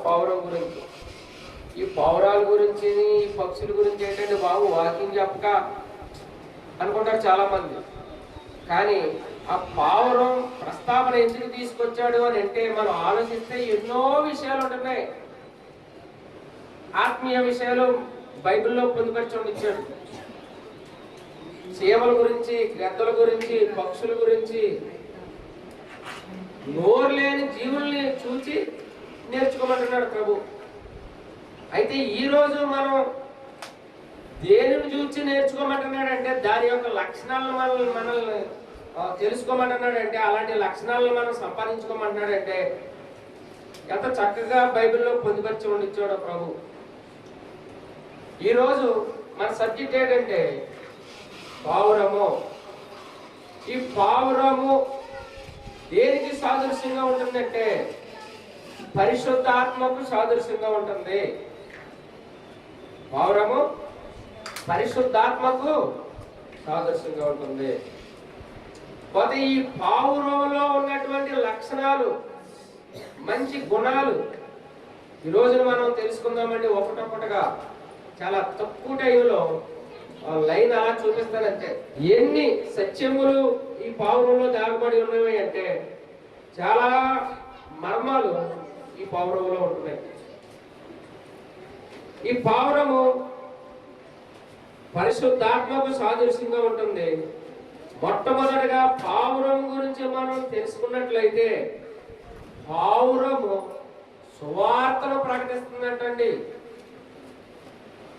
పావురం గురించి. ఈ పావురాల గురించి, ఈ పక్షుల గురించి ఏంటంటే బాబు వాకింగ్ చెప్పక అనుకుంటారు చాలా మంది. కానీ ఆ పావురం ప్రస్తావన ఎందుకు తీసుకొచ్చాడు అని అంటే మనం ఆలోచిస్తే ఎన్నో విషయాలు ఉంటున్నాయి. ఆత్మీయ విషయాలు బైబిల్లో పొందుపరచడం ఇచ్చాడు. చీమల గురించి, గ్రద్దల గురించి, పక్షుల గురించి, నోరు లేని జీవుల్ని చూసి నేర్చుకోమంటున్నాడు ప్రభు. అయితే ఈరోజు మనం దేనిని చూసి నేర్చుకోమంటున్నాడంటే దాని యొక్క లక్షణాలను మనల్ని తెలుసుకోమంటున్నాడంటే, అలాంటి లక్షణాలను మనం సంపాదించుకోమంటున్నాడంటే ఎంత చక్కగా బైబిల్లో పొందుపరిచి ఉండిచ్చాడో ప్రభు. ఈరోజు మన సబ్జెక్ట్ ఏంటంటే పావురము. ఈ పావురము దేనికి సాదృశ్యంగా ఉంటుందంటే పరిశుద్ధాత్మకు సాదృశ్యంగా ఉంటుంది. పావురము పరిశుద్ధాత్మకు సాదృశ్యంగా ఉంటుంది. పోతే ఈ పావురంలో ఉన్నటువంటి లక్షణాలు, మంచి గుణాలు ఈ రోజున మనం తెలుసుకుందామండి. ఒకటొక్కటిగా చాలా తక్కువ టైంలో లైన్ అలా చూపిస్తానంటే ఎన్ని సత్యములు ఈ పావురంలో దాగబడి ఉన్నవి అంటే చాలా మర్మాలు ఈ పావురంలో ఉంటున్నాయి. ఈ పావురము పరిశుద్ధాత్మకు సాదృశ్యంగా ఉంటుంది. మొట్టమొదటిగా పావురం గురించి మనం తెలుసుకున్నట్లయితే పావురము సువార్తను ప్రకటిస్తుందంటండి.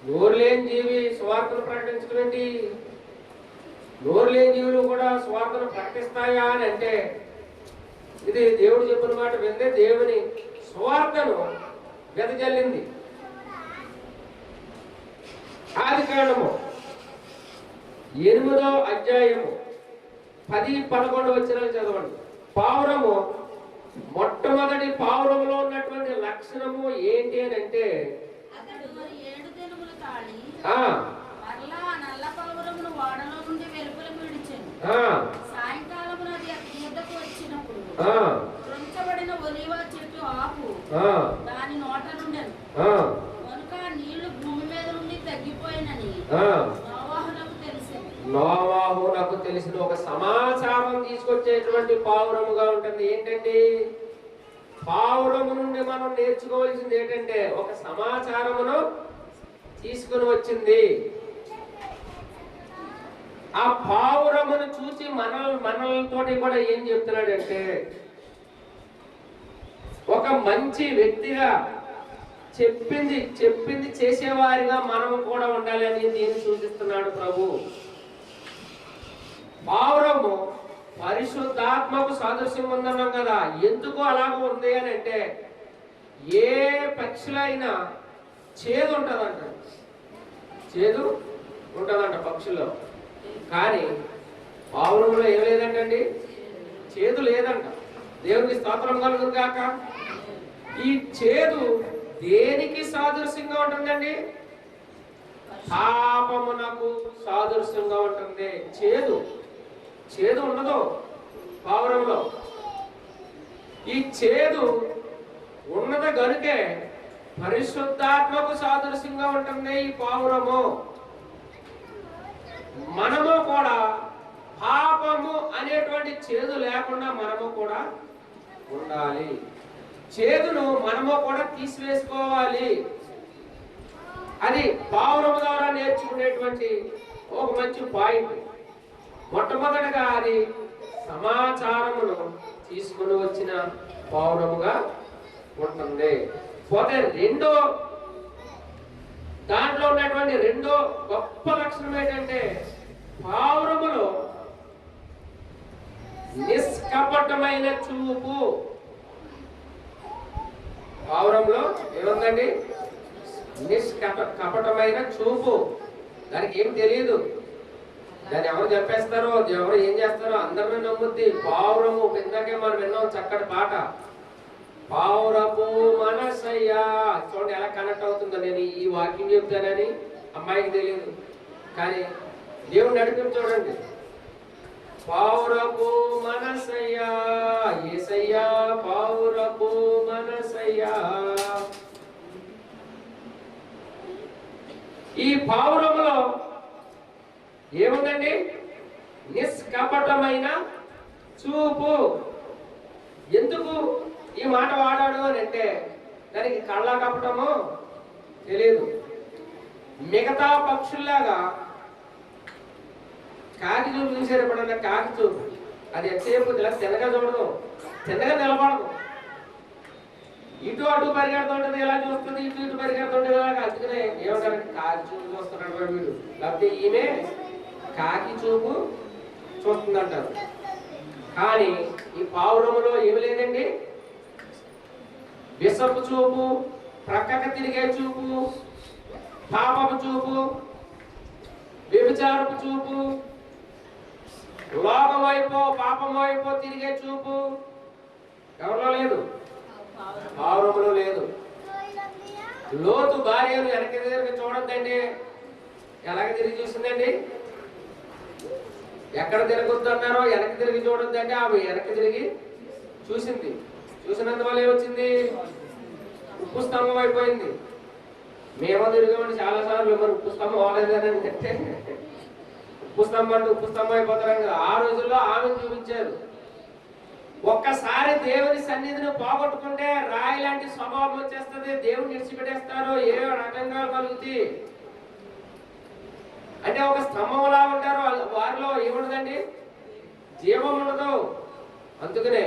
నోరు లేని జీవి సువార్తను ప్రకటించడం ఏంటి? నోరు లేని జీవులు కూడా సువార్తను ప్రకటిస్తాయా అని అంటే ఇది దేవుడు చెప్పిన మాట విందే దేవుని సువార్తను వెదజల్లింది. ఆదికాండము 8వ అధ్యాయము 10-11 వచనాలు చదవండి. పావురము మొట్టమొదటి పావురంలో ఉన్నటువంటి లక్షణము ఏంటి అని అంటే దాని నోట నుండెను కనుక నీళ్లు భూమి మీద నుండి తగ్గిపోయినని నోవాహునకు తెలిసిన ఒక సమాచారం తీసుకొచ్చేటువంటి పావురముగా ఉంటుంది. ఏంటండి? పావురము నుండి మనం నేర్చుకోవాల్సింది ఏంటంటే ఒక సమాచారమును తీసుకుని వచ్చింది. ఆ పావురమును చూసి మనలతోటి కూడా ఏం చెప్తున్నాడంటే ఒక మంచి వ్యక్తిగా చెప్పింది చేసేవారిగా మనము కూడా ఉండాలి అని దీన్ని సూచిస్తున్నాడు ప్రభు. పావురము పరిశుద్ధాత్మకు సాదృశ్యం ఉందన్నాం కదా. ఎందుకు అలాగ ఉంది అని అంటే ఏ పక్షులైనా చేదు ఉంటుందంట. చేదు ఉంటుందంట పక్షుల్లో. కానీ పావురంలో ఏం లేదంటండి, చేదు లేదంట. దేవునికి స్తోత్రం కలుగును గాక. ఈ చేదు దేనికి సాదృశ్యంగా ఉంటుందండి? పాపమునకు సాదృశ్యంగా ఉంటుంది. చేదు ఉండదు పావురంలో. ఈ చేదు ఉన్నది గనుకే పరిశుద్ధాత్మకు సాదృశ్యంగా ఉంటుంది ఈ పావురము. మనము కూడా పాపము అనేటువంటి చేదు లేకుండా మనము కూడా ఉండాలి. చేదును మనము కూడా తీసివేసుకోవాలి. అది పావురం ద్వారా నేర్చుకునేటువంటి ఒక మంచి పాయింట్. మొట్టమొదటిగా అది సమాచారమును తీసుకుని వచ్చిన పావురముగా ఉంటుంది. పోతే దాంట్లో ఉన్నటువంటి రెండో గొప్ప లక్షణం ఏంటంటే పావురములో నిష్కపటమైన చూపు. పావురంలో ఏముందండి? కపటమైన చూపు. దానికి ఏం తెలియదు. దాన్ని ఎవరు చంపేస్తారో, ఎవరు ఏం చేస్తారో అందరినీ నమ్ముద్ది. పావురము ఇందాకే మనం విన్నాం చక్కటి పాట, పావురపు మనసయ్యా. చూడండి ఎలా కనెక్ట్ అవుతుందో. నేను ఈ వాక్యం చెప్తానని అమ్మాయికి తెలియదు, కానీ దేవుడు నడిపి చూడండి. పావురపు మనసయ్యా యేసయ్యా, పావురపు మనసయ్యా ఈ పావురములో ఏముందండి? నిష్కపటమైన చూపు. ఎందుకు ఈ మాట వాడాడు అని అంటే దానికి కళ్ళ కపటము తెలియదు. మిగతా పక్షుల్లాగా కాకి చూపు చూసారు ఎప్పుడన్నా? కాకి చూపు అది ఎంతసేపు ఇలా తిన్నగా చూడదు, తిన్నగా నిలబడదు, ఇటు అటు పరిగెడుతుంటది, ఇలా చూస్తుంది, ఇటు ఇటు పరిగెడుతుంటది. అందుకనే ఏమంటారు? కాకి చూపు చూస్తున్నాడు వీడు, లేకపోతే ఈమె కాకి చూపు చూస్తుంది అంటారు. కానీ ఈ పావురములో ఏమి లేదండి? విషపు చూపు, ప్రక్కకు తిరిగే చూపు, పాపపు చూపు, వ్యభిచారపు చూపు, లోకం వైపు పాపం వైపు తిరిగే చూపు ఎవరిలో లేదు? పావురములో లేదు. లోతు భార్యను వెనక్కి తిరిగి చూడొద్దండి. ఎలాగ తిరిగి చూసిందండి? ఎక్కడ తిరగొద్దు అన్నారో వెనక్కి తిరిగి చూడొద్దంటే ఆమె వెనక్కి తిరిగి చూసింది. చూసినందువల్ల ఏమొచ్చింది? ఉప్పు స్తంభం అయిపోయింది. మేమో తిరిగామండి చాలాసార్లు, మరి ఉప్పు స్తంభం అవ్వలేదని అంటే ఉప్పు స్తంభం అంటే ఉప్పు స్తంభం అయిపోతారు కదా. ఆ రోజుల్లో ఆమెను చూపించారు. ఒక్కసారి దేవుని సన్నిధిని పోగొట్టుకుంటే రాయి లాంటి స్వభావం వచ్చేస్తుంది. దేవుని విడిచిపెట్టేస్తారు. ఏ రకంగా కలుగుతాయి అంటే ఒక స్తంభంలా ఉంటారు. వారిలో ఏముండదండి? జీవం ఉండదు. అందుకనే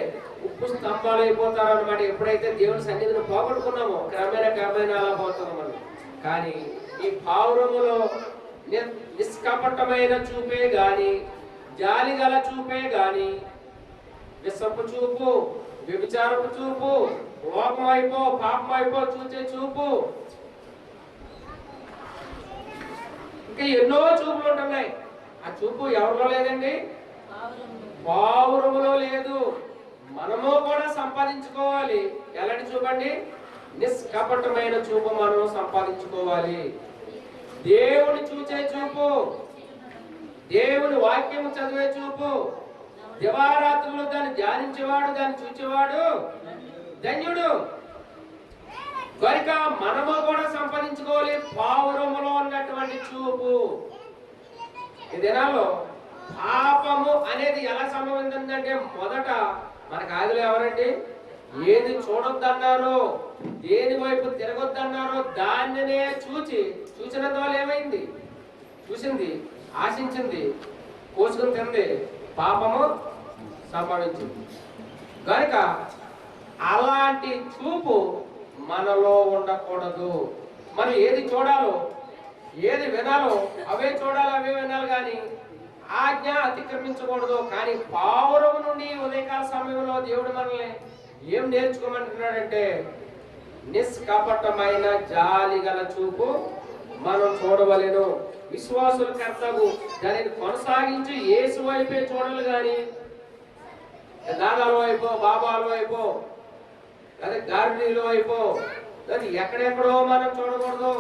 ఉప్పు స్తంభాలు అయిపోతారు అన్నమాట. ఎప్పుడైతే దేవుని సన్నిధిని పోగొట్టుకున్నామో క్రమేణా అలా పోతాం మనం. కానీ ఈ పావురములో నిష్కపటమైన చూపే గాని, జాలి గల చూపే గాని, విషపు చూపు, వ్యభిచారపు చూపు, లోకం అయిపో పాపం అయిపో చూసే చూపు, ఇంకా ఎన్నో చూపులు ఉంటున్నాయి. ఆ చూపు ఎవరిలో లేదండి? పావురములో లేదు. మనము కూడా సంపాదించుకోవాలి. ఎలాంటి చూపండి? నిష్కపటమైన చూపు మనం సంపాదించుకోవాలి. దేవుని చూచే చూపు, దేవుని వాక్యము చదివే చూపు, దివారాత్రులు దాన్ని ధ్యానించేవాడు, దాన్ని చూచేవాడు ధన్యుడు. కనుక మనము కూడా సంపాదించుకోవాలి పావురములో ఉన్నటువంటి చూపు. ఈ దినాల్లో పాపము అనేది ఎలా సంభవించిందంటే, మొదట మనకు ఆదిలో ఎవరండి? ఏది చూడొద్దన్నారో, దేని వైపు తిరగొద్దన్నారో దానినే చూసినంత వల్ల ఏమైంది? చూసింది, ఆశించింది, కోసుకుని తింది, పాపము సంపాదించింది. కనుక అలాంటి చూపు మనలో ఉండకూడదు. మనం ఏది చూడాలో, ఏది వినాలో అవే చూడాలి, అవే వినాలి. కానీ ఆజ్ఞ అతిక్రమించకూడదు. కానీ పావురం నుండి ఉదయకాల సమయంలో దేవుడు మనల్ని ఏం నేర్చుకోమంటున్నాడంటే, నిష్కపటమైన జాలి గల చూపు మనం చూడవలెను. విశ్వాసుల కర్తవు దానిని కొనసాగించి యేసు వైపే చూడాలి. కానీ దాదాల వైపో, బాబాల వైపో, అదే గార్డీలో వైపో, అది ఎక్కడెక్కడో మనం చూడకూడదు.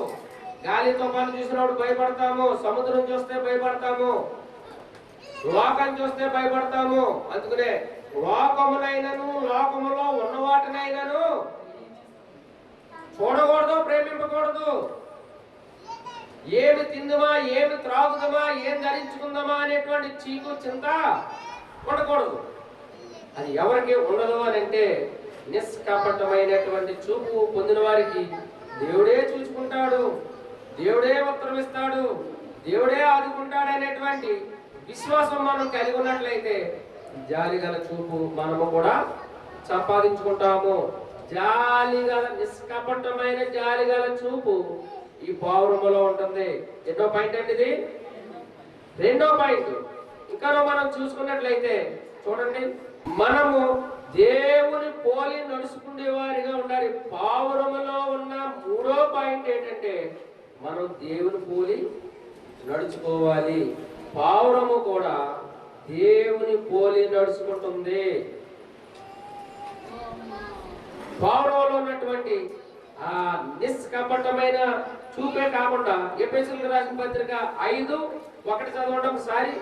గాలి తుఫాను చూసినప్పుడు భయపడతాము, సముద్రం చూస్తే భయపడతాము, లోకం చూస్తే భయపడతాము. అందుకనే లోకమునైనను లోకములో ఉన్న వాటినైనను చూడకూడదు, ప్రేమింపకూడదు. ఏమి తిందుమా, ఏమి త్రాగుదమా, ఏం ధరించుకుందామా అనేటువంటి చీకు చింత ఉండకూడదు. అది ఎవరికి ఉండదు అని అంటే, నిష్కపటమైనటువంటి చూపు పొందిన వారికి దేవుడే చూసుకుంటాడు, దేవుడే ఉత్తరమిస్తాడు, దేవుడే ఆదుకుంటాడు అనేటువంటి విశ్వాసం మనం కలిగి ఉన్నట్లయితే జాలిగల చూపు మనము కూడా సంపాదించుకుంటాము. జాలిగల నిష్కపటమైన జాలిగల చూపు ఈ పావురములో ఉంటుంది. ఎన్నో పాయింట్ అండి ఇది? రెండో పాయింట్. ఇంకా మనం చూసుకున్నట్లయితే చూడండి, మనము దేవుని పోలి నడుచుకునే వారిగా ఉండాలి. పావురములో ఉన్న మూడో పాయింట్ ఏంటంటే, మనం దేవుని పోలి నడుచుకోవాలి. పావురము కూడా దేవుని పోలి నడుచుకుంటుంది. పావురంలో ఉన్నటువంటి ఆ నిష్కపటమైన చూపే కాకుండా ఎఫెసీయులకు రాసిన పత్రిక 5:1 చదవండి ఒకసారి.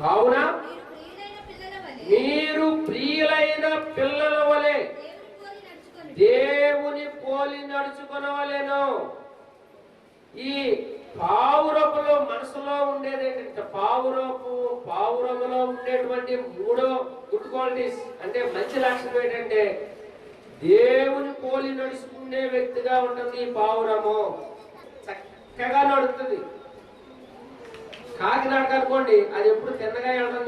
కావున మీరు ప్రియులైన పిల్లల వలె దేవుని పోలి నడుచుకొనవలెను. ఈ పావురములో మనసులో ఉండేది ఏంటంటే పావురములో ఉండేటువంటి మూడో గుడ్ క్వాలిటీస్ అంటే మంచి లక్షణం ఏంటంటే దేవుని పోలి నడుచుకునే వ్యక్తిగా ఉంటుంది ఈ పావురము. చక్కగా నడుస్తుంది. కాకినాడకు అనుకోండి, అది ఎప్పుడు తిన్నగా వెళ్ళడం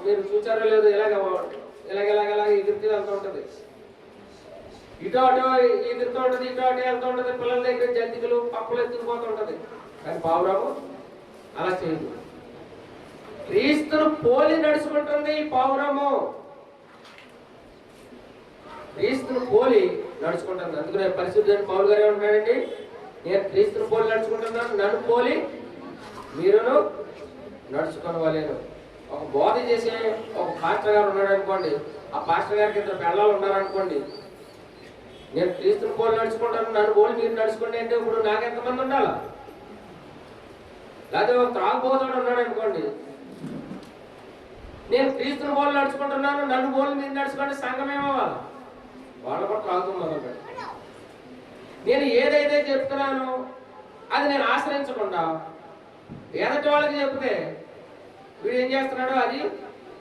మీరు చూసారో లేదు, ఇలాగ ఎగురుతూ వెళ్తూ ఉంటుంది. ఇటు అటు ఎగురుతూ ఉంటుంది, ఇటు అటు వెళ్తూ ఉంటుంది. పిల్లల దగ్గర జంతికలు పప్పులు ఎత్తుకుపోతూ ఉంటుంది. కానీ పావురము అలా చేయదు. క్రీస్తును పోలి నడుచుకుంటుంది ఈ పావురము. క్రీస్తును పోలి నడుచుకుంటుంది. అందుకనే పరిశుద్ధుడైన పౌలు గారు ఏమంటాడండి, నేను క్రీస్తును పోలి నడుచుకుంటున్నాను, నన్ను పోలి మీరును నడుచుకోవాలేను. ఒక బోధ చేసే ఒక పాస్టర్ గారు ఉన్నాడు అనుకోండి, ఆ పాస్టర్ గారికి ఇద్దరు పిల్లలు ఉన్నారనుకోండి, నేను క్రీస్తుని పోలి నడుచుకుంటాను, నన్ను పోలి మీరు నడుచుకోండి అంటే ఇప్పుడు నాకెంతమంది ఉండాలా? లేకపోతే ఒక త్రాగుబోతుడు ఉన్నాడు అనుకోండి, నేను క్రీస్తుని పోలి నడుచుకుంటున్నాను, నన్ను పోలి మీరు నడుచుకోండి, సంఘం ఏమవ్వాలి? వాళ్ళు కూడా త్రాగుతుంది మొదలు. నేను ఏదైతే చెప్తున్నానో అది నేను ఆశ్రయించకుండా ఎదటి వాళ్ళకి చెప్తే వీడు ఏం చేస్తున్నాడో అది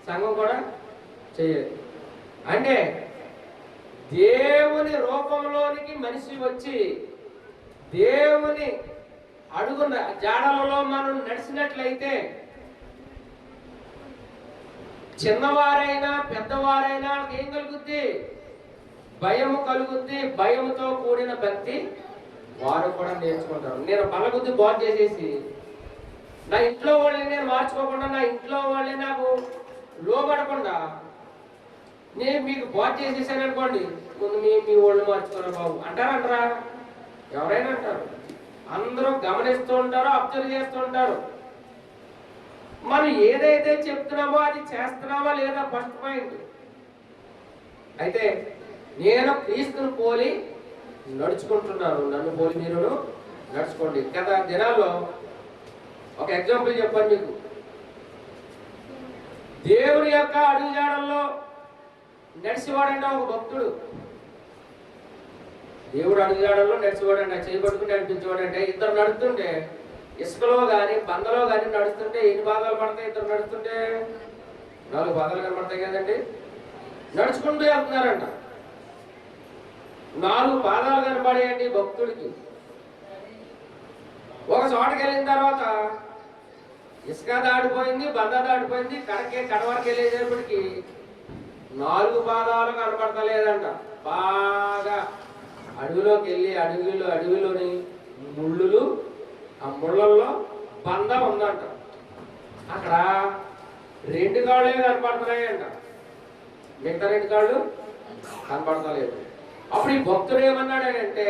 సంఘం కూడా చేయదు. అంటే దేవుని రూపంలోనికి మనిషి వచ్చి దేవుని అడుగున జాడలలో మనం నడిచినట్లయితే చిన్నవారైనా పెద్దవారైనా ఏం కలుగుద్ది? భయము కలుగుద్ది. భయముతో కూడిన భక్తి వారు కూడా నేర్చుకుంటారు. నేను బలబుద్ధి బోధ చేసేసి నా ఇంట్లో వాళ్ళని నేను మార్చుకోకుండా, నా ఇంట్లో వాళ్ళని నాకు లోబడకుండా నేను మీకు బోధ చేసేసాను అనుకోండి, ముందు మీ వాళ్ళు మార్చుకోరా బాబు అంటారా? ఎవరైనా అంటారు. అందరూ గమనిస్తూ ఉంటారు, అబ్జర్వ్ చేస్తూ ఉంటారు. మనం ఏదైతే చెప్తున్నామో అది చేస్తున్నామా లేదా ఫస్ట్ పాయింట్. అయితే నేను క్రీస్తును పోలి నడుచుకుంటున్నాను, నన్ను పోలి మీరు నడుచుకోండి. గత దినాల్లో ఒక ఎగ్జాంపుల్ చెప్పండి మీకు. దేవుని యొక్క అడుగుజాడల్లో నడిచేవాడంటే ఒక భక్తుడు. దేవుడు అడుగుజాడల్లో నడిచేవాడంటే, చేయబట్టుకుని నడిపించేవాడంటే, ఇద్దరు నడుస్తుంటే ఇసుకలో కానీ బందలో కానీ నడుస్తుంటే ఎన్ని పాదాలు పడతాయి? ఇద్దరు నడుస్తుంటే 4 పాదాలు కనపడతాయి కదండి. నడుచుకుంటూ వెళ్తున్నారంట. 4 పాదాలు కనపడేయండి భక్తుడికి. ఒక చోటకి వెళ్ళిన తర్వాత ఇసుక దాడిపోయింది, బంద దాడిపోయింది, కడవరకు వెళ్ళేటప్పటికి 4 పాదాలు కనపడతలేదంట. బాగా అడవిలోకి వెళ్ళి అడవిలోని ముళ్ళులు, ఆ ముళ్ళల్లో బంద ఉందంట. అక్కడ 2 కాళ్ళే కనపడుతున్నాయంట, మిగతా 2 కాళ్ళు కనపడతలేదు. అప్పుడు ఈ భక్తుడు ఏమన్నాడంటే,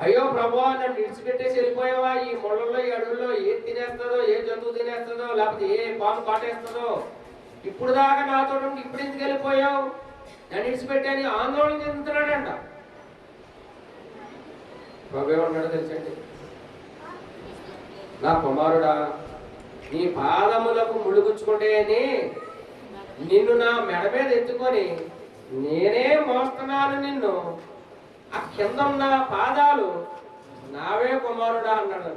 అయ్యో ప్రభు, నన్ను విడిచిపెట్టేసి వెళ్ళిపోయావా? ఈ ముళ్ళల్లో ఈ అడవుల్లో ఏం తినేస్తుందో, ఏ జంతువు తినేస్తుందో, లేకపోతే ఏ పాము కాటేస్తుందో, ఇప్పుడు దాకా నాతో నుండి ఇప్పుడు ఎందుకు వెళ్ళిపోయావు? నన్ను విడిచిపెట్టాని ఆందోళన చెందుతున్నాడంట. ప్రభు ఏమన్నాడో తెలుసండి, నా కుమారుడా, నీ పాదములకు ముడుగుచ్చుకుంటేనే నిన్ను నా మెడ మీద ఎత్తుకొని నేనే మోస్తున్నాను నిన్ను, ఆ కింద ఉన్న పాదాలు నావే కుమారుడా అన్నాడు.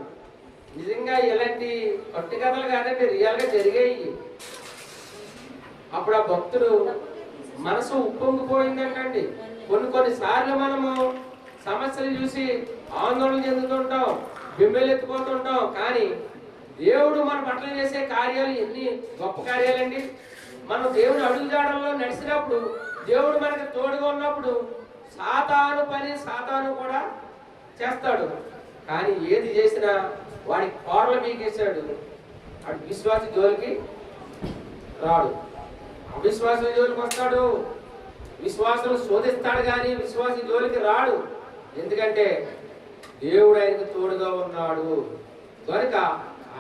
నిజంగా ఇలాంటి పట్టు కథలు కాదండి, రియల్గా జరిగాయి. అప్పుడు ఆ భక్తుడు మనసు ఉప్పొంగిపోయిందంటండి. కొన్నిసార్లు మనము సమస్యలు చూసి ఆందోళన చెందుతుంటాం, బింబెలెత్తుకుంటుంటాం. కానీ దేవుడు మన పట్ల చేసే కార్యాలు ఎన్ని గొప్ప కార్యాలండి. మనం దేవుడు అడుగుజాడల్లో నడిచినప్పుడు, దేవుడు మనకి తోడుగా ఉన్నప్పుడు సాతాను పని సాతాను కూడా చేస్తాడు. కానీ ఏది చేసినా వాడి కోరలు మీకేసాడు. వాడు విశ్వాసి జోలికి రాడు, అవిశ్వాసం జోలికి వస్తాడు. విశ్వాసం శోధిస్తాడు కానీ విశ్వాసి జోలికి రాడు. ఎందుకంటే దేవుడు ఆయనకు తోడుగా ఉన్నాడు కనుక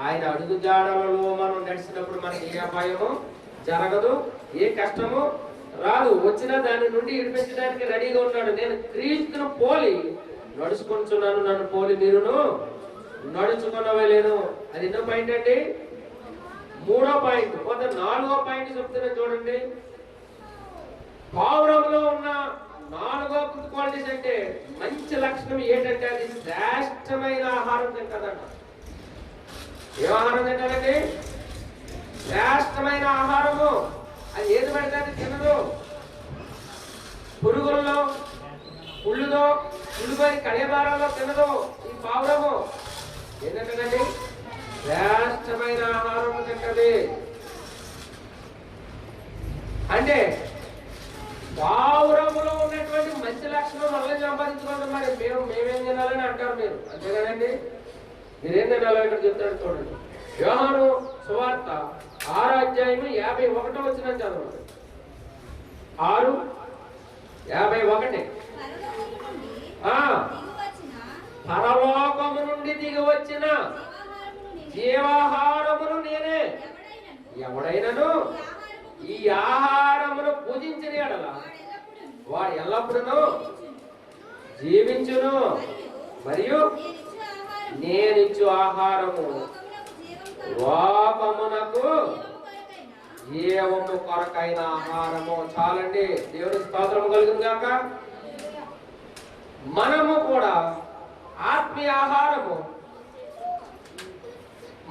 ఆయన అడుగు జాడలలో మనం నడిచినప్పుడు మనకి ఏ అపాయము జరగదు, ఏ కష్టము రాదు. వచ్చినా దాని నుండి విడిపించడానికి రెడీగా ఉన్నాడు. నేను క్రీస్తును పోలి నడుచుకుంటున్నాను, నన్ను పోలి మీరును నడుచుకునవలేను. అది ఎన్నో పాయింట్ అండి? 3వ పాయింట్. 4వ పాయింట్ చెప్తున్నా చూడండి. పావురంలో ఉన్న నాలుగో గుడ్ క్వాలిటీస్ అంటే మంచి లక్షణం ఏంటంటే అది శ్రేష్టమైన ఆహారం తింటదంట. ఏ ఆహారం తింటారండి? శ్రేష్టమైన ఆహారము. అది ఏది పెడితే అది తినదు. పురుగుల్లో, పుళ్ళులో, పులిపోయి కళేబారాల్లో తినదు. ఈ పావురము ఏంటంటేనండి శ్రేష్టమైన ఆహారం తింటది. అంటే పావురములో ఉన్నటువంటి మంచి లక్షణం మళ్ళీ సంపాదించుకుంటాం. మరి మేమేం తినాలని అంటారు మీరు, అంతే కదండి. మీరేం తినాలో ఇక్కడ చెప్తాడు చూడండి. యోహాను సువార్త 6వ అధ్యాయం 51వ వచనం చదవండి. 6:51. పరలోకము నుండి దిగి వచ్చిన జీవాహారమును నేనే. ఎవడైనను ఈ ఆహారమును పూజించిన యెడల వాడు ఎల్లప్పుడూ జీవించును. మరియు నేనిచ్చు ఆహారము లోకమునకు జీవము కొరకైన ఆహారము. చాలండి. దేవుని స్తోత్రము కలుగును గాక. మనము కూడా ఆత్మీయ ఆహారము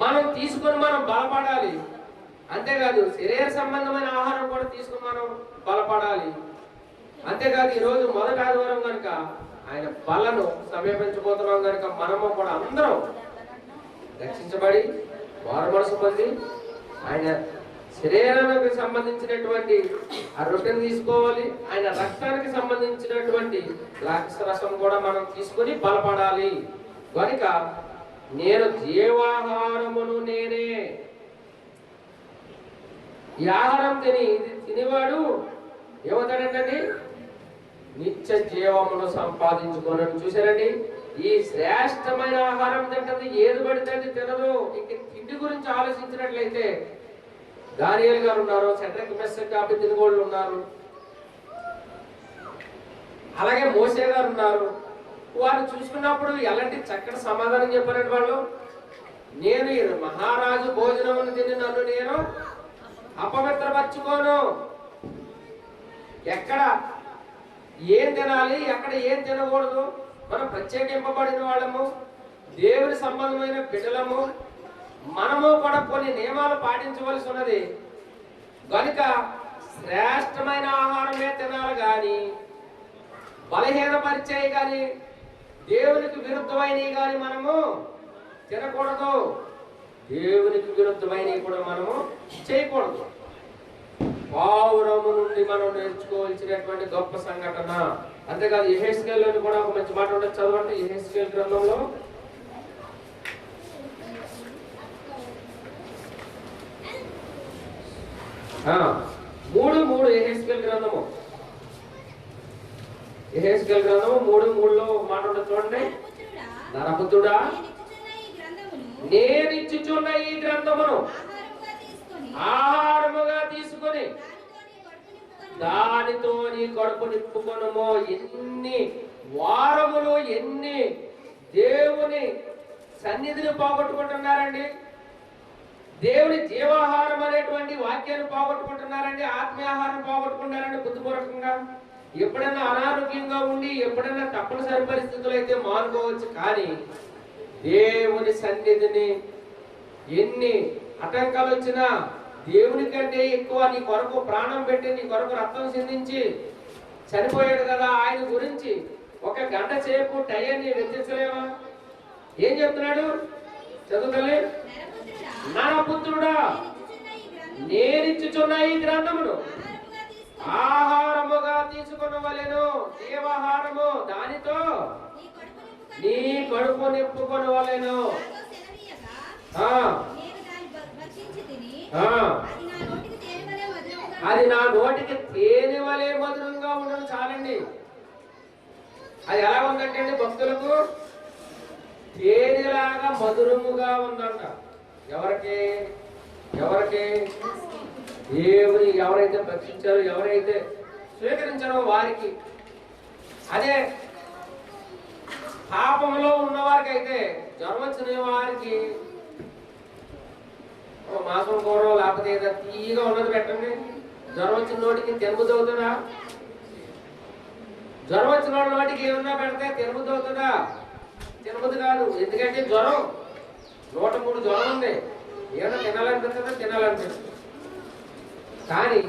మనం తీసుకొని మనం బలపడాలి. అంతేకాదు శరీర సంబంధమైన ఆహారం కూడా తీసుకుని మనం బలపడాలి. అంతేకాదు ఈరోజు మొదటి ఆదివారం కనుక ఆయన బలను సమీపించబోతున్నాం కనుక మనము కూడా అందరం రక్షించబడి వారు మనసు పొంది ఆయన శరీరానికి సంబంధించినటువంటి ఆ రొట్టెను తీసుకోవాలి. ఆయన రక్తానికి సంబంధించినటువంటి ద్రాక్షరసం కూడా మనం తీసుకొని బలపడాలి. కనుక నేను జీవాహారమును నేనే. ఈ ఆహారం తినేవాడు ఏమవుతాడండి? నిత్య జీవమును సంపాదించుకోను. చూసారండి, ఈ శ్రేష్టమైన ఆహారం తింటది. ఏది పడితే అది తినదు. ఇంక తిండి గురించి ఆలోచించినట్లయితే దానియేలు గారు ఉన్నారు, సెంట్రల్ మెస్సెక్ తినుగోళ్ళు ఉన్నారు, అలాగే మోసే గారు ఉన్నారు. వారు చూసుకున్నప్పుడు ఎలాంటి చక్కటి సమాధానం చెప్పారండి వాళ్ళు. నేను ఈ మహారాజు భోజనమును తిని నన్ను నేను అపవిత్రపరచుకోను. ఎక్కడ ఏం తినాలి, ఎక్కడ ఏం తినకూడదు, మనం ప్రత్యేకింపబడిన వాళ్ళము, దేవుని సంబంధమైన బిడ్డలము, మనము కూడా కొన్ని నియమాలు పాటించవలసి ఉన్నది. కనుక శ్రేష్టమైన ఆహారమే తినాలి కానీ బలహీనపరిచేయి కానీ దేవునికి విరుద్ధమైనవి కానీ మనము తినకూడదు. దేవునికి విరుద్ధమైనవి కూడా మనము చేయకూడదు. పావురము నుండి మనం నేర్చుకోవాల్సినటువంటి గొప్ప సంఘటన. అంతేకాదు యెహెజ్కేలులోని కూడా ఒక మంచి మాట ఉండదు, చదవండి. యెహెజ్కేలు గ్రంథంలో 3:3 యెహెజ్కేలు గ్రంథము 3:3లో ఒక మాట ఉండదు చూడండి. నరపుత్రుడా, నేనిచ్చుచున్న ఈ గ్రంథమును ఆహారముగా తీసుకొని దానితో నీ కడుపు నింపుకొనుము. ఎన్ని వారములు, ఎన్ని దేవుని సన్నిధిని పోగొట్టుకుంటున్నారండి. దేవుని జీవాహారం అనేటువంటి వాక్యాన్ని పోగొట్టుకుంటున్నారండి. ఆత్మీయాహారం పోగొట్టుకుంటున్నారండి బుద్ధిపూర్వకంగా. ఎప్పుడైనా అనారోగ్యంగా ఉండి ఎప్పుడైనా తప్పనిసరి పరిస్థితులు అయితే మానుకోవచ్చు, కానీ దేవుని సన్నిధిని ఎన్ని ఆటంకాలు వచ్చినా దేవుని కంటే ఎక్కువ నీ కొరకు ప్రాణం పెట్టి నీ కొరకు రక్తం సిందించి చనిపోయాడు కదా, ఆయన గురించి ఒక గంట సేపు టైంని వెచ్చించలేమా? ఏం చెప్తున్నాడు చదువుతలే? నరపుత్రుడా, నేనిచ్చుచున్న ఈ గ్రంథమును ఆహారముగా తీసుకొనవలెను. జీవాహారము, దానితో నీ కడుపు నింపుకొనవలెను. అది నా నోటికి తేనె వలె మధురంగా ఉండడం. చాలండి. అది ఎలా ఉందంటే అండి, భక్తులకు తేనెలాగా మధురముగా ఉందంట. ఎవరికి దేవుని ఎవరైతే భక్షించారో, ఎవరైతే స్వీకరించారో వారికి. అదే పాపంలో ఉన్న వారికి అయితే, జ్వరం వచ్చిన వారికి మాసం కూర లేకపోతే ఏదో తీయగా ఉన్నది పెట్టండి. జ్వరం వచ్చిన నోటికి తెలుపు చదువుతారా? జ్వరం వచ్చిన వాళ్ళ వాటికి ఏమన్నా పెడితే తినబుద్ధి అవుతుందా? తినబుద్ధి కాదు. ఎందుకంటే జ్వరం 103 జ్వరం ఉంది. ఏమన్నా తినాలనిపిస్తుందా? తినాలనిపిస్తుంది. కానీ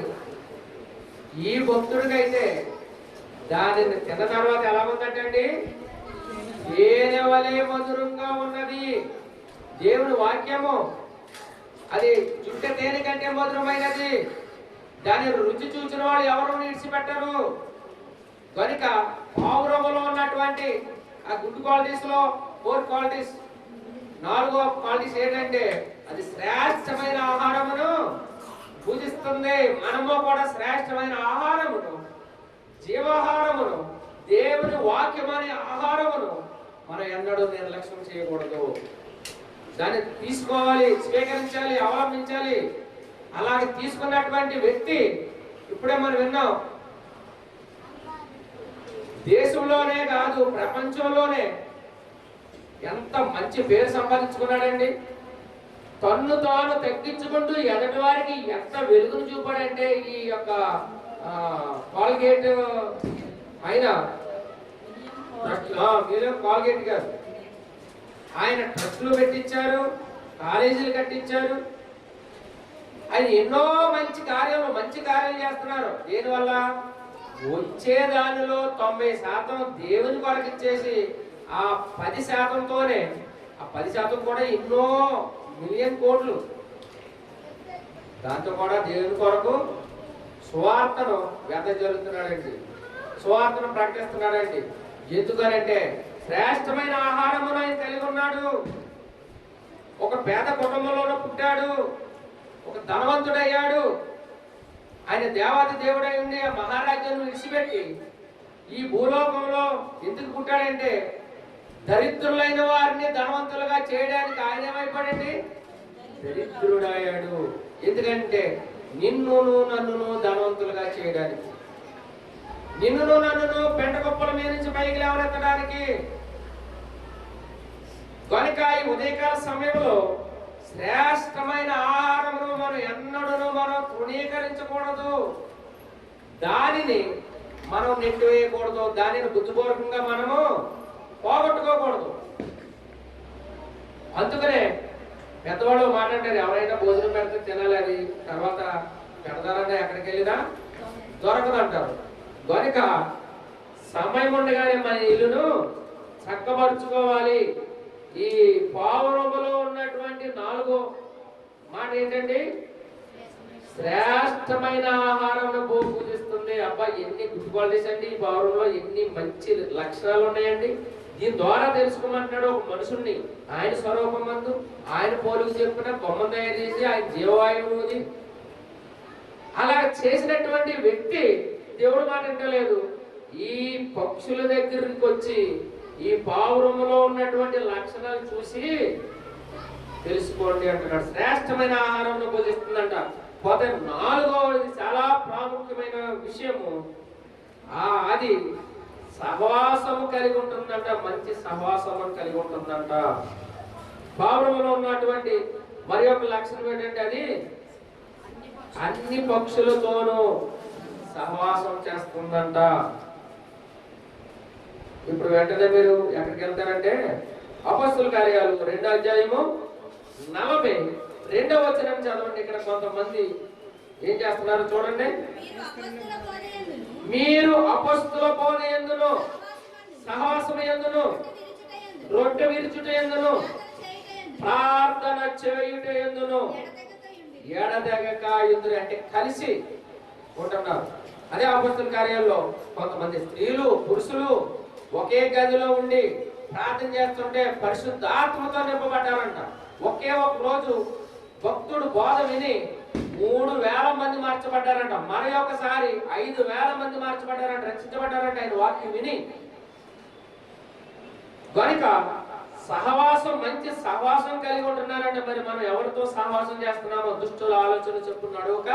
ఈ భక్తుడికైతే దానిని తిన్న తర్వాత ఎలా ఉందంటండి? తేనె వలె మధురంగా ఉన్నది. దేవుని వాక్యము అది చుట్ట తేనె కంటే మధురమైనది. దాని రుచి చూసిన వాళ్ళు ఎవరు విడిచిపెట్టరు. కనుక పావురములో ఉన్నటువంటి ఆ గుడ్ క్వాలిటీస్ లో 4 క్వాలిటీస్, 4వ క్వాలిటీస్ ఏంటంటే అది శ్రేష్టమైన ఆహారమును పూజిస్తుంది. మనము కూడా శ్రేష్టమైన ఆహారమును, జీవాహారమును, దేవుని వాక్యం అనే ఆహారమును మనం ఎన్నడూ నిర్లక్ష్యం చేయకూడదు. దాన్ని తీసుకోవాలి, స్వీకరించాలి, అవలంబించాలి. అలాగే తీసుకున్నటువంటి వ్యక్తి ఇప్పుడే మనం విన్నాం, దేశంలోనే కాదు ప్రపంచంలోనే ఎంత మంచి పేరు సంపాదించుకున్నాడండి. తన్ను తాను తగ్గించుకుంటూ ఎదటి వారికి ఎంత వెలుగును చూపాడంటే ఈ యొక్క కాల్గేట్ ఆయన కాల్గేట్ గారు ఆయన ట్రస్టులు పెట్టించారు, కాలేజీలు కట్టించారు. ఆయన ఎన్నో మంచి కార్యాలు చేస్తున్నారు. దీనివల్ల వచ్చే దానిలో 90% దేవుని కొరకు ఇచ్చేసి ఆ 10%తోనే, ఆ 10% కూడా ఎన్నో మిలియన్ కోట్లు, దాంతో కూడా దేవుని కొరకు సువార్తను వెదజల్లుతున్నాడండి, సువార్తను ప్రకటిస్తున్నాడండి. ఎందుకనంటే శ్రేష్టమైన ఆహారమును ఆయన కలిగి ఉన్నాడు. ఒక పేద కుటుంబంలోనూ పుట్టాడు, ఒక ధనవంతుడయ్యాడు. ఆయన దేవాది దేవుడై ఉండి ఆ మహారాజ్యాన్ని విడిచిపెట్టి ఈ భూలోకంలో ఎందుకు పుట్టాడంటే దరిద్రులైన వారిని ధనవంతులుగా చేయడానికి ఆయన ఏమైపోయాడండి? దరిద్రుడయ్యాడు. ఎందుకంటే నిన్నును నన్నును ధనవంతులుగా చేయడానికి, నిన్నును నన్నును పెంట గొప్పల మీద నుంచి పైకి లేవనెత్తడానికి. కనుక ఈ ఉదయకాల సమయంలో శ్రేష్టమైన ఆహారమును మనం ఎన్నడూ మనం తృణీకరించకూడదు. దానిని మనం నెట్టివేయకూడదు. దానిని బుద్ధిపూర్వకంగా మనము పోగొట్టుకోకూడదు. అందుకనే పెద్దవాళ్ళు మాట్లాడారు, ఎవరైనా భోజనం పెడితే తినాలి, అది తర్వాత పెడతారంటే ఎక్కడికి వెళ్ళినా దొరకదు అంటారు. కనుక సమయం ఉండగానే మన ఇల్లును చక్కబరుచుకోవాలి. ఈ పావురములో ఉన్నటువంటి 4వ మాట ఏంటండి? శ్రేష్టమైన ఆహారం పూజిస్తుంది. అబ్బా, ఎన్ని గుడ్ క్వాలిటీస్ అండి ఈ పావురంలో, ఎన్ని మంచి లక్షణాలు ఉన్నాయండి. దీని ద్వారా తెలుసుకోమంటున్నాడు ఒక మనుషుల్ని ఆయన స్వరూపం మందు ఆయన పోలికి చెప్పిన బొమ్మను తయారు చేసి ఆయన జీవవాయువుది అలా చేసినటువంటి వ్యక్తి దేవుడు మాట వింటలేదు. ఈ పక్షుల దగ్గరికి వచ్చి ఈ పావురములో ఉన్నటువంటి లక్షణాలు చూసి తెలుసుకోండి అంటున్నాడు. శ్రేష్టమైన ఆహారం భుజిస్తుందంట. పోతే 4వది చాలా ప్రాముఖ్యమైన విషయము, అది సహవాసము కలిగి ఉంటుందంట. మంచి సహవాసము కలిగి ఉంటుందంట. పావురములో ఉన్నటువంటి మరి ఒక లక్షణం ఏంటంటే అది అన్ని పక్షులతోనూ సహవాసం చేస్తుందంట. ఇప్పుడు వెంటనే మీరు ఎక్కడికి వెళ్తారంటే అపొస్తలుల కార్యాలు 2వ అధ్యాయము 42వ వచనం చదవండి. ఇక్కడ కొంతమంది ఏం చేస్తున్నారు చూడండి. మీరు అపొస్తలుల బోధ యందును సహవాసము యందును రొట్టె విరుచుట యందును ప్రార్థన చేయుట యందును ఎడతెగక యుందురు, అంటే కలిసి ఉంటున్నారు. అదే అపొస్తలుల కార్యాల్లో కొంతమంది స్త్రీలు పురుషులు ఒకే గదిలో ఉండి ప్రార్థన చేస్తుంటే పరిశుద్ధాత్మతో నింపబడ్డారంట. ఒకే ఒక రోజు భక్తుడు బోధ విని 3000 మంది మార్చబడ్డారంట. మరి ఒకసారి 5000 మంది మార్చబడ్డారంట, రక్షించబడ్డారంట ఆయన వాక్యం విని. కనుక సహవాసం, మంచి సహవాసం కలిగి ఉంటున్నారంటే మరి మనం ఎవరితో సహవాసం చేస్తున్నామో? దుష్టుల ఆలోచన చెప్పున్నాడు ఒక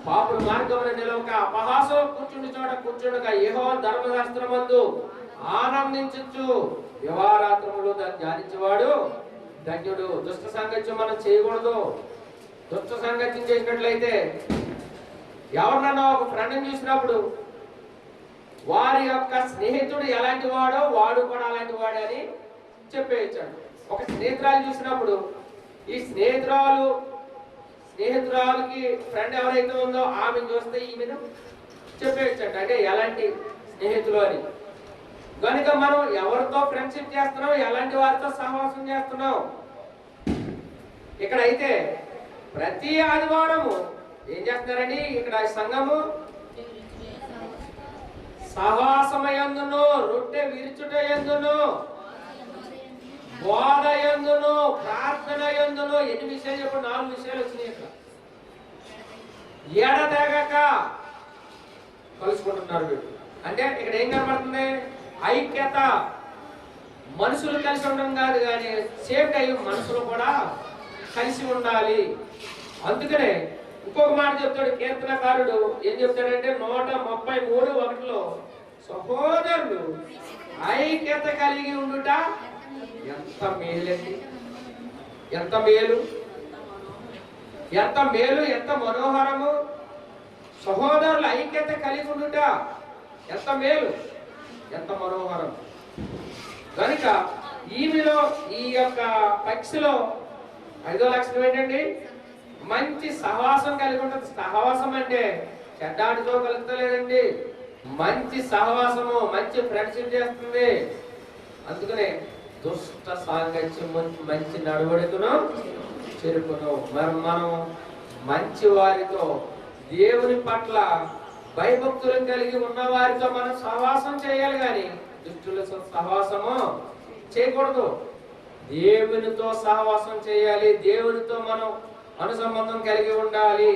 పాపుల మార్గమున నిలవక అపహాసం కూర్చుండి చోట కూర్చుండక యెహోవా ధర్మశాస్త్రమందు ఆనందించు దివారాత్రములు దాన్ని ధ్యానించేవాడు ధన్యుడు. దుష్ట సాంగత్యం మనం చేయకూడదు. దుష్ట సాంగత్యం చేసినట్లయితే ఎవరినన్నా ఒక ఫ్రెండ్ని చూసినప్పుడు వారి యొక్క స్నేహితుడు ఎలాంటి వాడో వాడు కూడా అలాంటి వాడే అని చెప్పేయచ్చాడు. ఒక స్నేహితురాలు చూసినప్పుడు ఈ స్నేహితురాలకి ఫ్రెండ్ ఎవరైతే ఉందో ఆమెను చూస్తే ఈమెను చెప్పేయచ్చండి, అంటే ఎలాంటి స్నేహితులు అని. కనుక మనం ఎవరితో ఫ్రెండ్షిప్ చేస్తున్నాం, ఎలాంటి వారితో సహవాసం చేస్తున్నాం. ఇక్కడైతే ప్రతి ఆదివారము ఏం చేస్తున్నారండి, ఇక్కడ సంఘము సహవాసమయందును, రొట్టె విరుచుట యందును, బోధ యందును, ప్రార్థన యందును. ఎన్ని విషయాలు చెప్పండి? 4 విషయాలు వచ్చినాయి. ఇక్కడ ఎడతెగక కలుసుకుంటున్నారు వీళ్ళు. అంటే ఇక్కడ ఏం కనబడుతుంది? ఐక్యత. మనుషులు కలిసి ఉండడం కాదు, కానీ సేమ్ టైం మనుషులు కూడా కలిసి ఉండాలి. అందుకనే ఇంకొక మాట చెప్తాడు కీర్తనకారుడు. ఏం చెప్తాడంటే 133:1 సహోదరులు ఐక్యత కలిగి ఉండుట ఎంత మేలండి, ఎంత మేలు, ఎంత మేలు, ఎంత మనోహరము. సహోదరుల ఐక్యత కలిగి ఉండుట ఎంత మేలు, ఎంత మనోహరం. కనుక ఈమెలో, ఈ యొక్క పక్షిలో 5వ లక్షణం ఏంటండి? మంచి సహవాసం కలిగి ఉంటుంది. సహవాసం అంటే చెడ్డాటితో కలుగుతలేదండి, మంచి సహవాసము, మంచి ఫ్రెండ్షిప్ చేస్తుంది. అందుకనే దుష్ట సాంగత్యం మంచి నడవడికను చెరుపును. మరి మనం మంచి వారితో, దేవుని పట్ల భయభక్తులను కలిగి ఉన్న వారితో మనం సహవాసం చేయాలి, కానీ దుష్టులతో సహవాసము చేయకూడదు. దేవునితో సహవాసం చేయాలి, దేవునితో మనం అనుసంబంధం కలిగి ఉండాలి,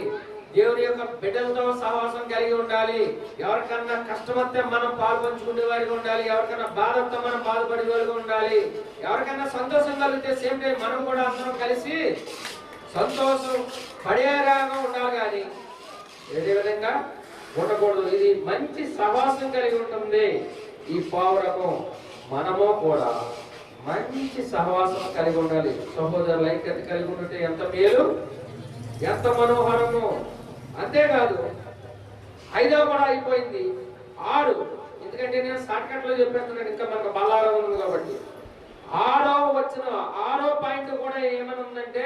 దేవుని యొక్క బిడ్డలతో సహవాసం కలిగి ఉండాలి. ఎవరికన్నా కష్టమైతే మనం పాల్పంచుకునే వారికి ఉండాలి, ఎవరికన్నా బాధతో మనం బాధపడే వారికి ఉండాలి, ఎవరికన్నా సంతోషం కలిగితే సేమ్ టైం మనం కూడా అందరం కలిసి సంతోషం పడేలాగా ఉండాలి, కానీ ఏదే విధంగా ఉండకూడదు. ఇది మంచి సహవాసం కలిగి ఉంటుంది ఈ పావురము. మనము కూడా మంచి సహవాసం కలిగి ఉండాలి. సహోదరుల ఐక్యత కలిగి ఉంటే ఎంత మేలు, ఎంత మనోహరము. అంతేకాదు 5వ కూడా అయిపోయింది. 6, ఎందుకంటే నేను షార్ట్ కట్ లో చెప్పేస్తున్నాను, ఇంకా మనకు బలారం ఉంది కాబట్టి. 6వ పాయింట్ కూడా ఏమని ఉందంటే,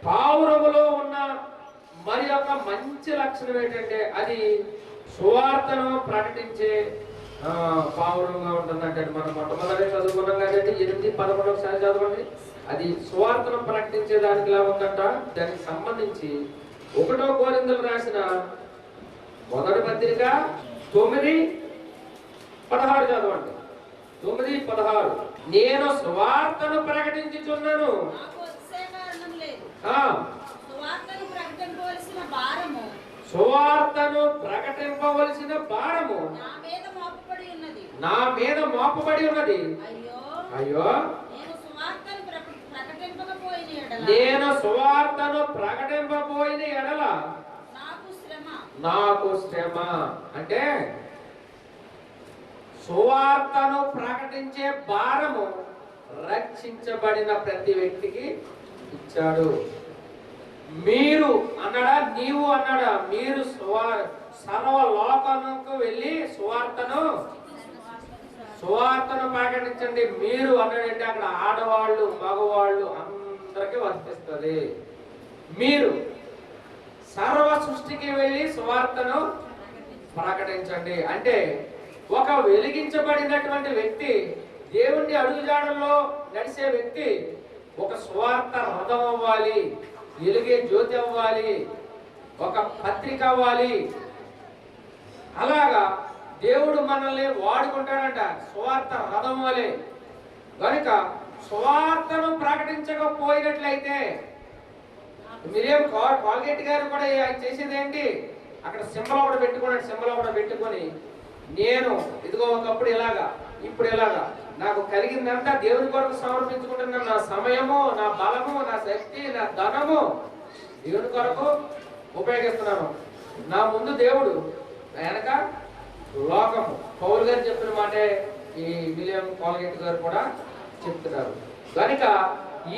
పావురములో ఉన్న మరి యొక్క మంచి లక్షణం ఏంటంటే అది సువార్తను ప్రకటించే పావురంగా ఉంటుందంటే. మనం మొట్టమొదటి చదువుకున్నాం కాబట్టి 8-11 ఒకసారి చదవండి. అది సువార్తను ప్రకటించే దానికి ఇలా ఉందంట. దానికి సంబంధించి 1వ కొరింథీయులకు రాసిన మొదటి పత్రిక 9:16 చదవండి. 9:16 నేను సువార్తను ప్రకటించుచున్నాను, సువార్తను ప్రకటింపవలసిన భారము నా మీద మోపబడి ఉన్నది. అయ్యో నేను సువార్తను ప్రకటింపబోయిన ఎడల నాకు శ్రమ. అంటే సువార్తను ప్రకటించే భారము రక్షించబడిన ప్రతి వ్యక్తికి ఇచ్చాడు. మీరు అన్నాడా, నీవు అన్నాడా? మీరు సర్వ లోకాలకు వెళ్ళి సువార్తను ప్రకటించండి. మీరు అన్నాడంటే అక్కడ ఆడవాళ్ళు మగవాళ్ళు అందరికీ వర్తిస్తుంది. మీరు సర్వ సృష్టికి వెళ్ళి సువార్తను ప్రకటించండి. అంటే ఒక వెలిగించబడినటువంటి వ్యక్తి, దేవుని అడుగుజాడల్లో నడిచే వ్యక్తి ఒక సువార్త రథం అవ్వాలి, వెలిగే జ్యోతి అవ్వాలి, ఒక పత్రిక అవ్వాలి. అలాగా దేవుడు మనల్ని వాడుకుంటాడంట సువార్త రథం వలె. కనుక సువార్తను ప్రకటించకపోయినట్లయితే మీరేం కాల్గేట్ గారు కూడా చేసేది ఏంటి, అక్కడ సింబల్ కూడా పెట్టుకున్నాడు. సింబల్ కూడా పెట్టుకొని నేను ఇదిగో ఒకప్పుడు ఇలాగా, ఇప్పుడు ఇలాగా, నాకు కలిగిందంతా దేవుని కొరకు సమర్పించుకుంటున్న నా సమయము, నా బలము, నా శక్తి, నా ధనము దేవుని కొరకు ఉపయోగిస్తున్నాను. నా ముందు దేవుడు, నా వెనక లోకము. పౌలు గారు చెప్పిన మాటే ఈ విలియం కాల్గేట్ గారు కూడా చెప్తున్నారు. కనుక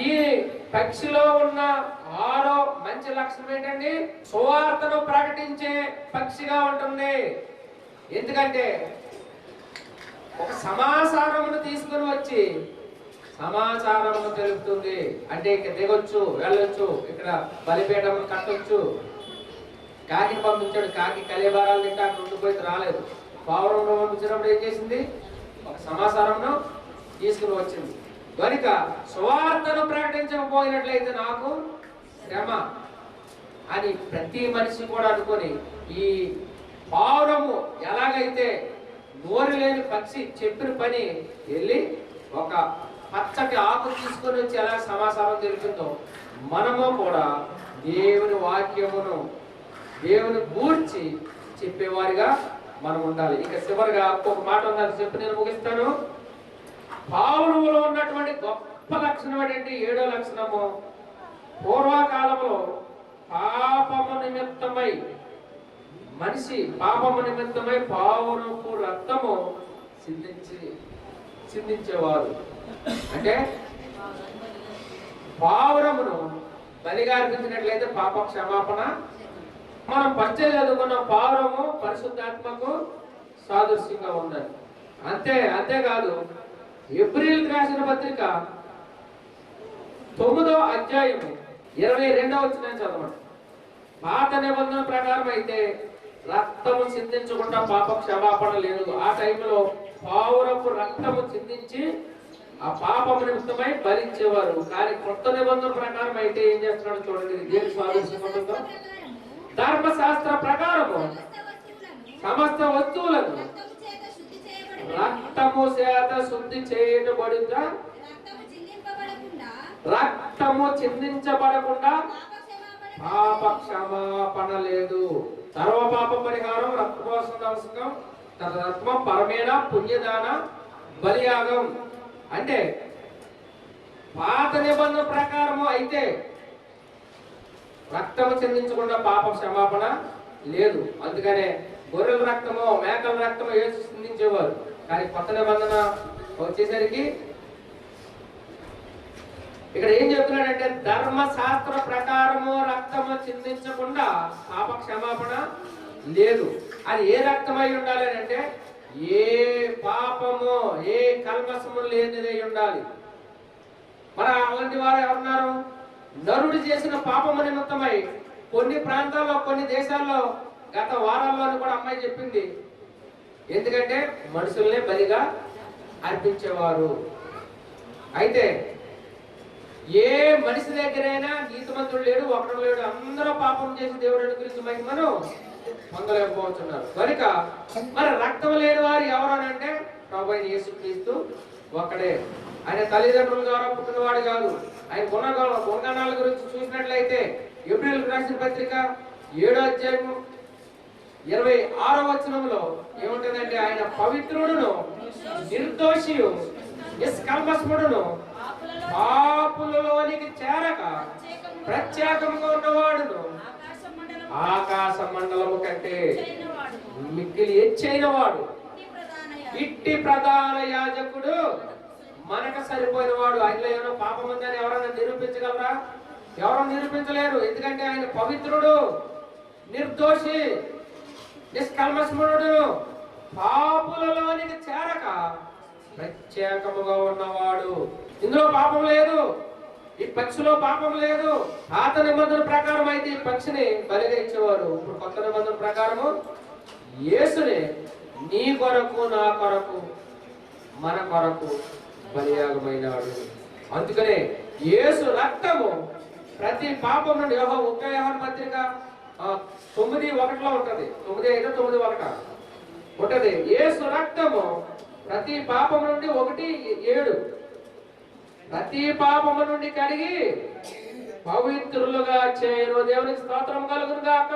ఈ పక్షిలో ఉన్న 6వ మంచి లక్షణం ఏంటండి? సువార్తను ప్రకటించే పక్షిగా ఉంటుంది. ఎందుకంటే ఒక సమాచారమును తీసుకుని వచ్చి సమాచారమును తెలుపుతుంది. అంటే ఇక దిగొచ్చు, వెళ్ళొచ్చు, ఇక్కడ బలిపీఠం కట్టొచ్చు. కాకిని పంపించాడు, కాకి కలియబారాలు తింటే అక్కడ ఉండిపోయి రాలేదు. పావురంలో పంపించినప్పుడు ఏం చేసింది? ఒక సమాచారంను తీసుకుని వచ్చింది. కనుక సువార్తను ప్రకటించకపోయినట్లయితే నాకు శ్రమ అని ప్రతి మనిషి కూడా అనుకొని, ఈ పావురము ఎలాగైతే నోరు లేని పక్షి చెప్పిన పని వెళ్ళి ఒక పచ్చటి ఆకు తీసుకొని వచ్చి ఎలా సమాచారం తెలిపిందో, మనము కూడా దేవుని వాక్యమును దేవుని గూర్చి చెప్పేవారిగా మనం ఉండాలి. ఇక చివరిగా ఒక మాట ఉందని చెప్పి నేను ముగిస్తాను. పావురములో ఉన్నటువంటి గొప్ప లక్షణం ఏంటంటే 7వ లక్షణము, పూర్వకాలంలో పాపము నిమిత్తమై మనిషి పాపము నిమిత్తమై పావురపు రక్తము చిందించేవారు. అంటే పావురమును బలిగా అర్పించినట్లయితే పాప క్షమాపణ. మనం పరిచయం చదువుకున్న పావురము పరిశుద్ధాత్మకు సాదృశ్యంగా ఉండాలి. అంతేకాదు ఎబ్రీయులకు రాసిన పత్రిక 9వ అధ్యాయము 22వ వచనం చదవండి. పాత నిబంధన ప్రకారం అయితే రక్తము చిందించకుండా పాప క్షమాపణ లేదు. ఆ టైంలో పావురపు రక్తము చిందించి ఆ పాపము నిమిత్తమై బలించేవారు. కానీ కొత్త నిబంధన ప్రకారం అయితే ఏం చేస్తున్నాడు చూడండి. దేని సాదృశ్యంగా ధర్మశాస్త్ర ప్రకారము సమస్త వస్తువులను రక్తము చేత శుద్ధి చేయబడుట, రక్తము చిందించబడకుండా పాప క్షమాపణ లేదు. సర్వ పాప పరిహారం రక్తపోషకం రత్నం పరమేణ పుణ్యదాన బలియాగం. అంటే పాత నిబంధన ప్రకారము అయితే రక్తము చెందించకుండా పాప క్షమాపణ లేదు. అందుకనే గొర్రెల రక్తము మేకల రక్తము యేసు చిందించేవారు. కానీ కొత్త నిబంధన వచ్చేసరికి ఇక్కడ ఏం చెప్తున్నాడంటే ధర్మశాస్త్ర ప్రకారము రక్తము చిందించకుండా పాప క్షమాపణ లేదు. అది ఏ రక్తమై ఉండాలి అంటే ఏ పాపము ఏ కల్మసము లేనిదై ఉండాలి. మరి అలాంటి వారు ఎవరున్నారు? నరుడు చేసిన పాపము నిమిత్తమై కొన్ని ప్రాంతాల్లో కొన్ని దేశాల్లో గత వారాల్లోని కూడా అమ్మాయి చెప్పింది. ఎందుకంటే మనుషుల్నే బలిగా అర్పించేవారు. అయితే ఏ మనిషి దగ్గరైనా నీతిమంతుడు లేడు, ఒకడు లేడు. అందరూ పాపం చేసి దేవుడి గురించి మహిమను పొందలేకపోతున్నారు. కనుక మరి రక్తం లేని వారు ఎవరు అని అంటే ప్రభువైన యేసుక్రీస్తు ఒక్కడే. ఆయన తల్లిదండ్రుల ద్వారా పుట్టినవాడు కాదు. ఆయన గుణగణాల గురించి చూసినట్లయితే ఎబ్రీయులకు రాసిన పత్రిక 7వ అధ్యాయము 26వ వచనంలో ఏముంటుందంటే ఆయన పవిత్రుడును నిర్దోషియు నిష్కల్మషుడును పాపులలోనికి చేరక ప్రత్యేకంగా ఉన్నవాడును ఆకాశ మండలము కంటే మిక్కిలి ఎచ్చైన వాడు ఇట్టి ప్రధాన యాజకుడు మనకు సరిపోయిన వాడు. ఆయనలో ఏమైనా పాపం ఉందని ఎవరైనా నిరూపించగలరా? ఎవరు నిరూపించలేరు. ఎందుకంటే ఆయన పవిత్రుడు, నిర్దోషి, నిష్కల్మషుడు, పాపులలోనికి చేరక ప్రత్యేకముగా ఉన్నవాడు. ఇందులో పాపం లేదు, ఈ పక్షిలో పాపం లేదు. పాత నిబంధన ప్రకారం అయితే ఈ పక్షిని బలిగా ఇచ్చేవారు. ఇప్పుడు కొత్త నిబంధన ప్రకారము యేసుని నీ కొరకు నా కొరకు మన కొరకు బలియాగమైనాడు. అందుకనే యేసు రక్తము ప్రతి పాపం నుండి యోహాను పత్రిక 9:1 ఉంటది. 9:5, 9:1 ఉంటది. యేసు రక్తము ప్రతి పాపం నుండి 1:7 ప్రతి పాపము నుండి కడిగి పవిత్రులుగా చేయను. దేవునికి స్తోత్రం కలుగును గాక.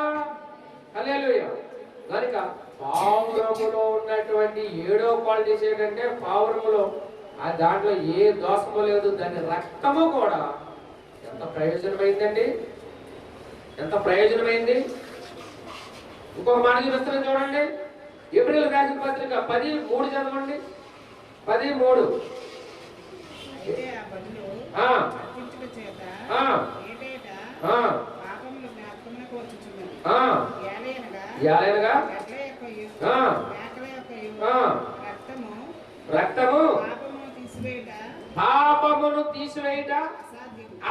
హల్లెలూయా. కనుక పావురములో ఉన్నటువంటి 7వ క్వాలిటీస్ ఏంటంటే పావురములో ఆ దాంట్లో ఏ దోషము లేదు. దాని రక్తము కూడా ఎంత ప్రయోజనమైందండి, ఎంత ప్రయోజనమైంది. ఇంకొక మాట చూపిస్తాను చూడండి. ఎబ్రీయులకు రాసిన పత్రిక 10:3 చదవండి. 10:3 రక్తము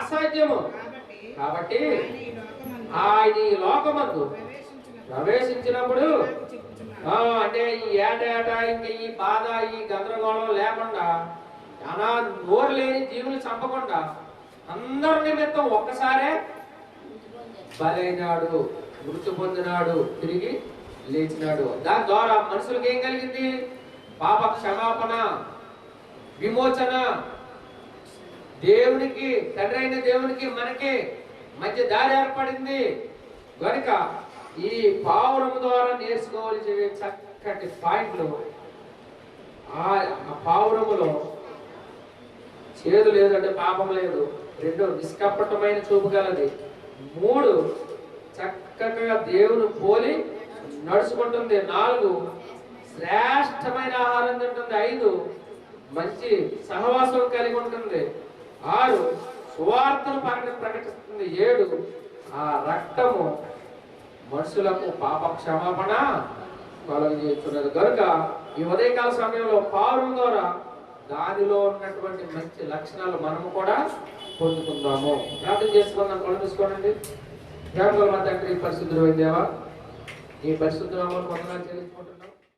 అసాధ్యము. కాబట్టి ఆయన ఈ లోకమందు ప్రవేశించినప్పుడు అంటే ఈ ఏటా ఇంక ఈ బాధ ఈ గందరగోళం లేకుండా నోరు లేని జీవులు చంపకుండా అందరి నిమిత్తం ఒక్కసారే బలైనాడు, మృతి పొందినాడు, తిరిగి లేచినాడు. దాని ద్వారా మనుషులకు ఏం కలిగింది? పాప క్షమాపణ, విమోచన. దేవునికి, తండ్రి అయిన దేవునికి మనకి మధ్య దారి ఏర్పడింది. కనుక ఈ పావురము ద్వారా నేర్చుకోవాల్సిన చక్కటి పాయింట్లు, ఆ పావురములో చేదు లేదు అంటే పాపం లేదు. 2 నిష్కపటమైన చూపు గలది. 3 చక్కగా దేవుని పోలి నడుచుకుంటుంది. 4 శ్రేష్టమైన ఆహారం తింటుంది. 5 మంచి సహవాసం కలిగి ఉంటుంది. 6 సువార్తను ప్రకటిస్తుంది. 7 ఆ రక్తము మనుషులకు పాప క్షమాపణ కలుగజేస్తున్నది. కనుక ఈ ఉదయకాల సమయంలో పావురం ద్వారా దానిలో ఉన్నటువంటి మంచి లక్షణాలు మనము కూడా పొందుకుందాము. ప్రార్థన చేసుకుందాం. కళ్ళు తీసుకోండి. తండ్రి పరిశుద్ధుడు దేవా, ఈ పరిశుద్ధ నామమున వందనాలు చెల్లించుకుంటున్నాం.